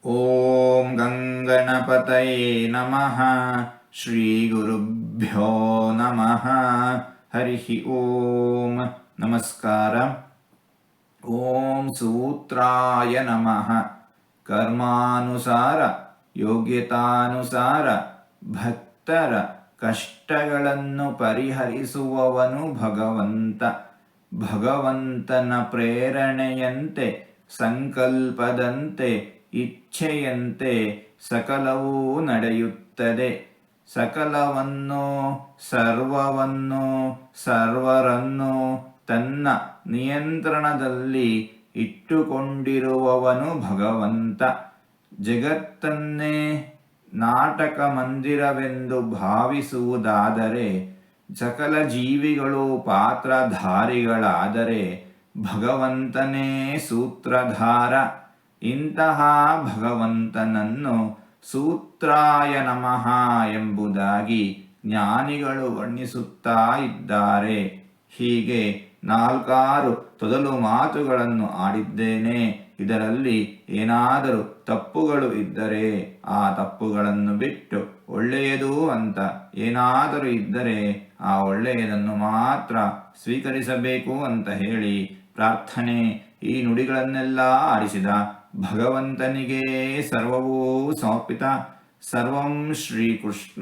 ಓಂ ಗಂಗಣಪತಯೇ ನಮಃ. ಶ್ರೀ ಗುರುಭ್ಯೋ ನಮಃ. ಹರಿ ಓಂ. ನಮಸ್ಕಾರ. ಓಂ ಸೂತ್ರಾಯ ನಮಃ. ಕರ್ಮಾನುಸಾರ ಯೋಗ್ಯತಾನುಸಾರ ಭಕ್ತರ ಕಷ್ಟಗಳನ್ನು ಪರಿಹರಿಸುವವನು ಭಗವಂತ. ಭಗವಂತನ ಪ್ರೇರಣೆಯಂತೆ ಸಂಕಲ್ಪದಂತೆ ಇಚ್ಛೆಯಂತೆ ಸಕಲವೂ ನಡೆಯುತ್ತದೆ. ಸಕಲವನ್ನು ಸರ್ವವನ್ನು ಸರ್ವರನ್ನು ತನ್ನ ನಿಯಂತ್ರಣದಲ್ಲಿ ಇಟ್ಟುಕೊಂಡಿರುವವನು ಭಗವಂತ. ಜಗತ್ತನ್ನೇ ನಾಟಕ ಮಂದಿರವೆಂದು ಭಾವಿಸುವುದಾದರೆ, ಸಕಲ ಜೀವಿಗಳು ಪಾತ್ರಧಾರಿಗಳಾದರೆ ಭಗವಂತನೇ ಸೂತ್ರಧಾರ. ಇಂತಹ ಭಗವಂತನನ್ನು ಸೂತ್ರಾಯ ನಮಃ ಎಂಬುದಾಗಿ ಜ್ಞಾನಿಗಳು ವರ್ಣಿಸುತ್ತಾ ಇದ್ದಾರೆ. ಹೀಗೆ 4 ತೊದಲು ಮಾತುಗಳನ್ನು ಆಡಿದ್ದೇನೆ. ಇದರಲ್ಲಿ ಏನಾದರೂ ತಪ್ಪುಗಳು ಇದ್ದರೆ ಆ ತಪ್ಪುಗಳನ್ನು ಬಿಟ್ಟು ಒಳ್ಳೆಯದು ಅಂತ ಏನಾದರೂ ಇದ್ದರೆ ಆ ಒಳ್ಳೆಯದನ್ನು ಮಾತ್ರ ಸ್ವೀಕರಿಸಬೇಕು ಅಂತ ಹೇಳಿ ಪ್ರಾರ್ಥನೆ. ಈ ನುಡಿಗಳನ್ನೆಲ್ಲ ಆಡಿಸಿದ ಭಗವಂತನಿಗೆ ಸರ್ವವೂ ಸಮರ್ಪಿತ. ಸರ್ವಂ ಶ್ರೀಕೃಷ್ಣಾರ್ಪಣಮಸ್ತು.